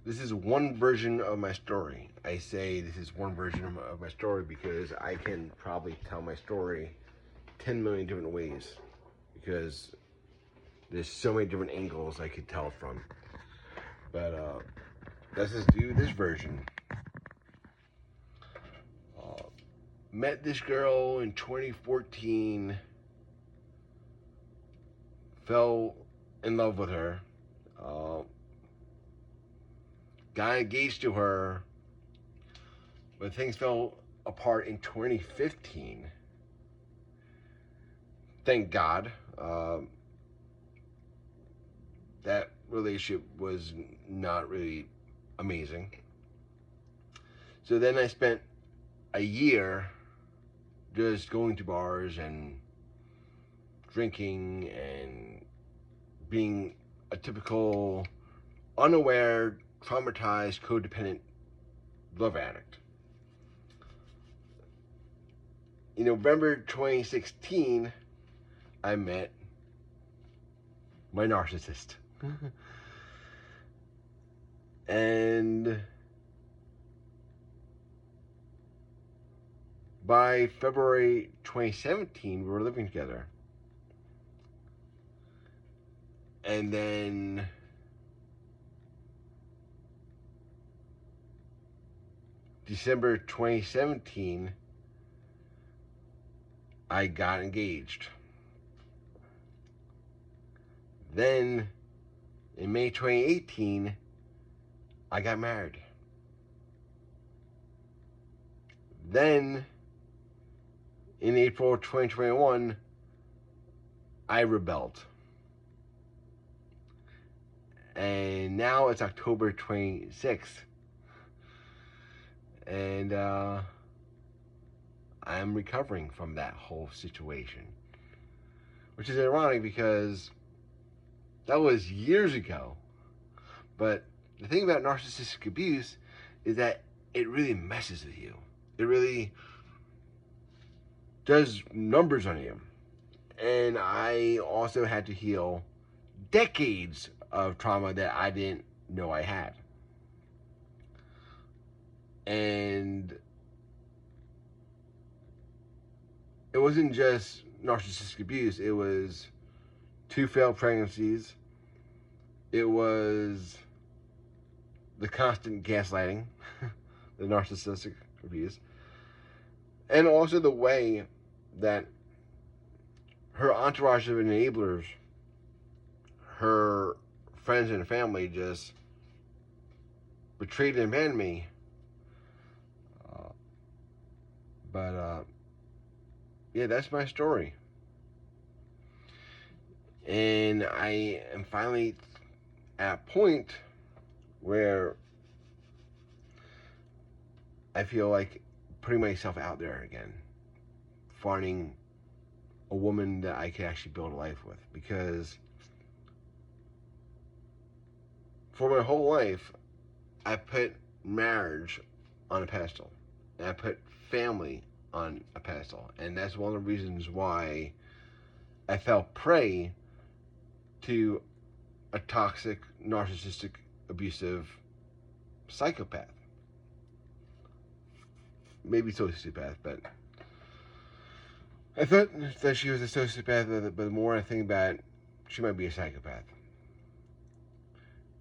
this is one version of my story. I say this is one version of my story because I can probably tell my story 10 million different ways because there's so many different angles I could tell from. But let's just do this version. Uh, Met this girl in 2014, fell in love with her, uh, got engaged to her, but things fell apart in 2015. Thank God. That relationship was not really amazing. So then I spent a year just going to bars and drinking and being a typical unaware, traumatized, codependent love addict. In November 2016, I met my narcissist. And by February 2017, we were living together. And then December 2017, I got engaged. Then in May 2018, I got married. Then in April 2021, I rebelled. And now it's October 26th. And I'm recovering from that whole situation. Which is ironic because that was years ago. But the thing about narcissistic abuse is that it really messes with you. It really does numbers on you. And I also had to heal decades of trauma that I didn't know I had. And it wasn't just narcissistic abuse, it was 2 failed pregnancies. It was the constant gaslighting, the narcissistic abuse, and also the way that her entourage of enablers, her friends and family, just betrayed and abandoned me. But yeah, that's my story. And I am finally at a point where I feel like putting myself out there again, finding a woman that I can actually build a life with. Because for my whole life, I put marriage on a pedestal. And I put family on a pedestal. And that's one of the reasons why I fell prey to a toxic, narcissistic, abusive psychopath. Maybe sociopath, but I thought that she was a sociopath, but the more I think about it, she might be a psychopath.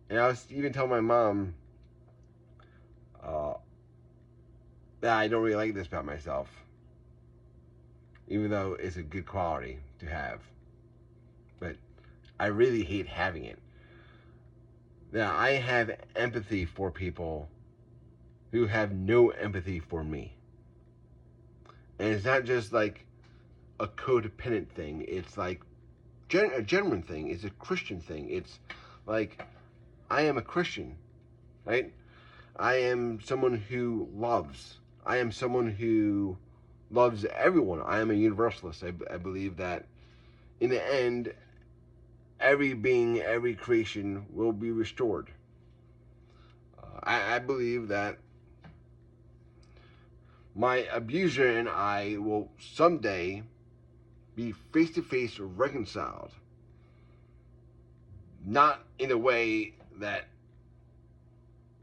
And I was even telling my mom that I don't really like this about myself, even though it's a good quality to have. But I really hate having it. Now, I have empathy for people who have no empathy for me. And it's not just like a codependent thing. It's like a genuine thing. It's a Christian thing. It's like, I am a Christian, right? I am someone who loves. I am someone who loves everyone. I am a universalist. I believe that in the end, every being, every creation will be restored. I believe that my abuser and I will someday be face to face reconciled. Not in a way that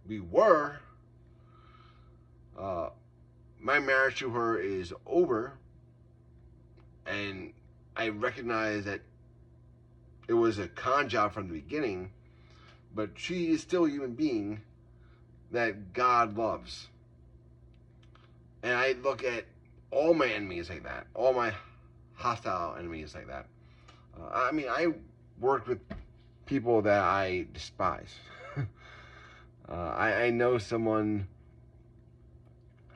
we were. My marriage to her is over, and I recognize that it was a con job from the beginning, but she is still a human being that God loves. And I look at all my enemies like that, all my hostile enemies like that. I mean, I work with people that I despise. I know someone,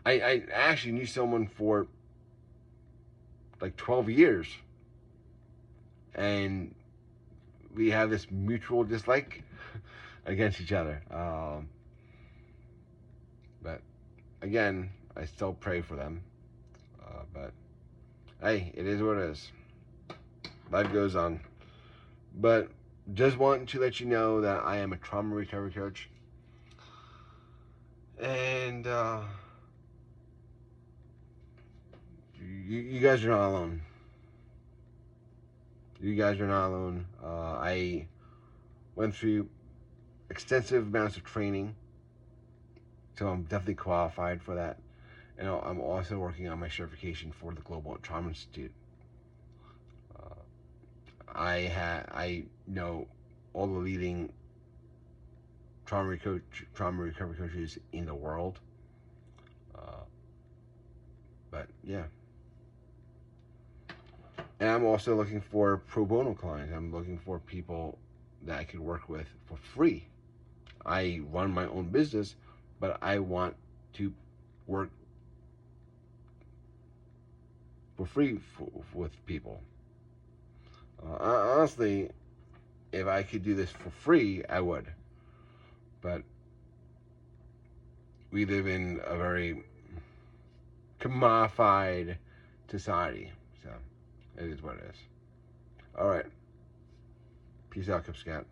I actually knew someone for like 12 years, and we have this mutual dislike against each other. But again, I still pray for them. But hey, it is what it is. Life goes on. But just want to let you know that I am a trauma recovery coach. And you guys are not alone. You guys are not alone. I went through extensive amounts of training, so I'm definitely qualified for that. And I'm also working on my certification for the Global Trauma Institute. I know all the leading trauma recovery coaches in the world. But yeah. And I'm also looking for pro bono clients. I'm looking for people that I could work with for free. I run my own business, but I want to work for free with people. Honestly, if I could do this for free, I would. But we live in a very commodified society, so it is what it is. All right. Peace out, Kip Scat.